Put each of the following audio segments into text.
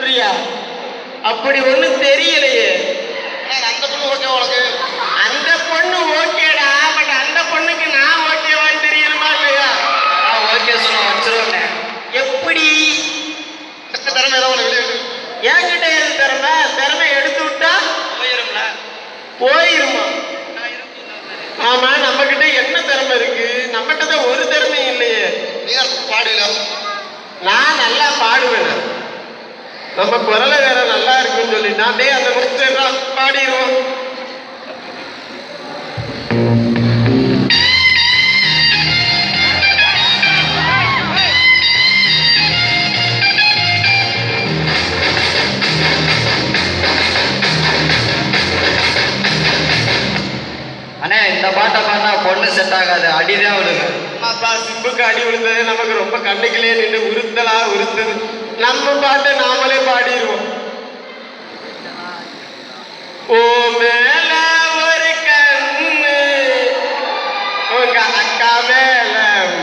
பிரியா அப்படி ஒண்ணு தெரியலையே. அந்த பொண்ணு ஓகே உனக்கு? அந்த பொண்ணு ஓகேடா, பட் அந்த பொண்ணுக்கு நான் ஓகேவான்னு தெரியணுமா இல்லையா? ஓகே சொன்ன வச்சிருவேன். எப்படி திறமை ஏதாவது வெளியே என்கிட்ட எது திறமை எடுத்து விட்டா போயிரும்ல. போயிருமா? ஆமா, நம்ம கிட்ட என்ன திறமை இருக்கு? நம்மகிட்ட தான் ஒரு திறமையும் இல்லையே. நீ பாடுவீங்களா? நான் நல்லா பாடுவேன். நம்ம குரலை வேற நல்லா இருக்குன்னு சொல்லிட்டா டே அந்த முடிச்சிடலாம், பாடிடுவோம். அண்ணே இந்த பாட்டை பாடினா பொண்ணு செட் ஆகாது, அடிதான் விழுங்க. அப்பா சிம்புக்கு அடி விழுந்தது நமக்கு ரொம்ப கண்ணுக்குள்ளே நின்று உறுத்தலா உறுத்தது. நம்ம பாட்டை நாமளே பாடிடுவோம். ஓ மேல ஒரு கண்ணு, உங்க அக்கா மேல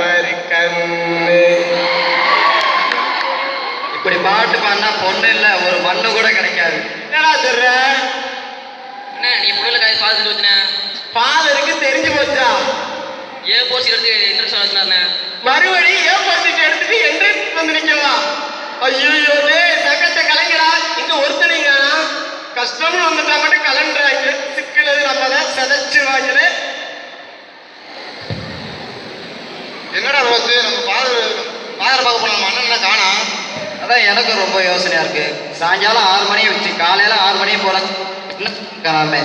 ஒரு கண்ணு. இப்படி பாட்டு பாடினா பொண்ணு இல்ல ஒரு மண்ணு கூட கிடைக்காது. என்னடா சொல்ற? அண்ணே நீ பொண்ணுல காய் பார்த்துட்டு வச்சுனே ஃபாதருக்கு தெரிஞ்சு போச்சா? ஏன் போச்சு எடுத்து இன்ட்ரெஸ்ட் வச்சுனாருண்ணே. மறுபடியும் ஏன் பர்சன்ட் எடுத்துட்டு என்ட்ரன்ஸ் வந்து நிக்கலாம். ஐயோ சங்கத்தை கலைஞரா, இங்க ஒருத்தனைங்க கஷ்டம்னு வந்துட்டா மட்டும் கலண்டுறாங்க. சிக்கலது நம்ம தான் செதைச்சுவாங்கள. என்னடா ரோஸ், நம்ம ஃபாதரை பார்க்க போனோம், அண்ணன் காணா. அதான் எனக்கு ரொம்ப யோசனையா இருக்கு. சாயங்காலம் 6 மணி வச்சு காலையில 6 மணி போல காணாமே.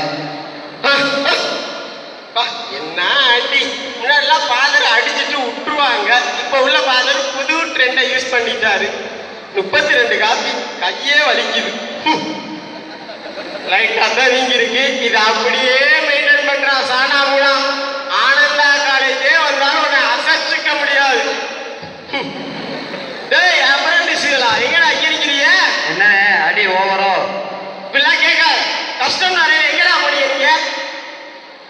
என்ன அடி! முன்னாடிலாம் ஃபாதர் அடிச்சுட்டு விட்டுருவாங்க. இப்ப உள்ள ஃபாதர் புது ட்ரெண்டை யூஸ் பண்ணிட்டாரு. 32 காப்பி கையே வலிக்குது. லைட்டா தான் நீங்க இருக்கு. இது அப்படியே மெயின்டைன் பண்றான் சானா மூலா. ஆனந்தா காலேஜே வந்தாலும் உன்னை அசைச்சிக்க முடியாது. டேய் அப்ரண்டிஸ்களா, எங்கடா இங்க நிக்கிறீங்க? என்ன அடி ஓவரோ? இப்பெல்லாம் கேட்க கஷ்டம் நிறைய. எங்கடா போனீங்க?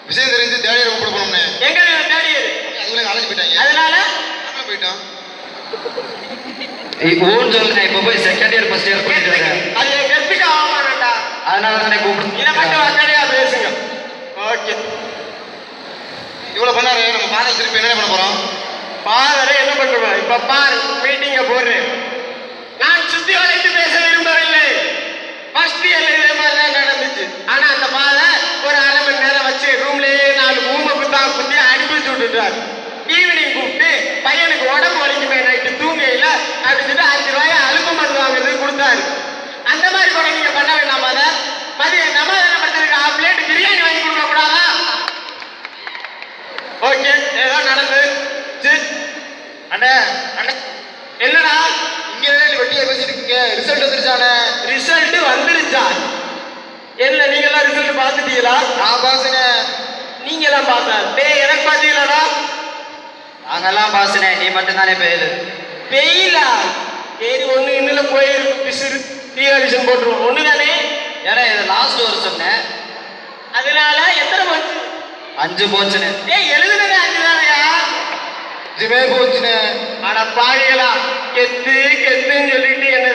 விஷயம் தெரிஞ்சு தேடியை கூப்பிட போனோம்னே. எங்க தேடியது? அதுக்குள்ளே அழைச்சி போயிட்டாங்க. அதனால போயிட்டோம். ஊன்னு சொல்லுங்க. இப்ப போய் செகண்ட் இயர் ஃபர்ஸ்ட் இயர் பண்ணிட்டு இருக்கேன். அது என் கெத்துக்கு ஆகமாட்டா. அதனால தானே கூப்பிட்டு இதை மட்டும் அக்கறையா பேசுங்க. ஓகே, இவ்வளவு பண்ணாரு. நம்ம ஃபாதர் திருப்பி என்ன பண்ண போறோம்? ஃபாதரை என்ன பண்ணுவேன்? இப்ப பாரு, மீட்டிங்க போடுறேன். நான் சுத்தி வளைத்து பேச விரும்பவில்லை. ஃபர்ஸ்ட் இயர்ல இதே மாதிரி தான் நடந்துச்சு. ஆனா அந்த ஃபாதர் ஒரு 1/2 மணி நேரம் வச்சு ரூம்லயே 4 ஊமை குத்தி அடிப்பிச்சு விட்டுட்டாரு. ஈவினிங் கூப்பிட்டு பையனுக்கு உடம்பு வலிக்குமே நைட்டு தூங்கையில அப்படின்னு சொல்லிட்டு 5 ரூபாய் அலுப்பு மருந்து வாங்குறது கொடுத்தாரு. அந்த மாதிரி கூட நீங்க பண்ண வேண்டாம். மதியம் சமாதானம் படுத்திருக்க 1/2 பிளேட் பிரியாணி வாங்கி கொடுக்க கூடாதா? ஓகே, ஏதோ நடந்து. அண்ணே அண்ணே, என்னடா இங்க வெட்டியா பேசிட்டு இருக்கீங்க? ரிசல்ட் வந்துருச்சானே? ரிசல்ட் வந்துருச்சா? என்ன நீங்க எல்லாம் ரிசல்ட் பாத்துட்டீங்களா? நான் பாசுங்க. நீங்க எல்லாம் பார்த்தா டேய் எனக்கு பாத்தீங்களாடா? நாங்கெல்லாம் பாசுனே, நீ மட்டும் தானே பெயிலு. பெயிலா? சரி, ஒண்ணு இன்னுல போயிருக்கு. பிசுறு ரீவாலியூஷன் போட்டுருவோம். ஒண்ணு தானே? ஏன்னா இது லாஸ்ட் ஒரு சொன்னேன். அதனால எத்தனை போச்சு? 5 போச்சுன்னு. ஏய் எழுதுனதே 5 தானையா? இதுவே போச்சுனே. அட பாவிகளா, கெத்துன்னு சொல்லிட்டு என்ன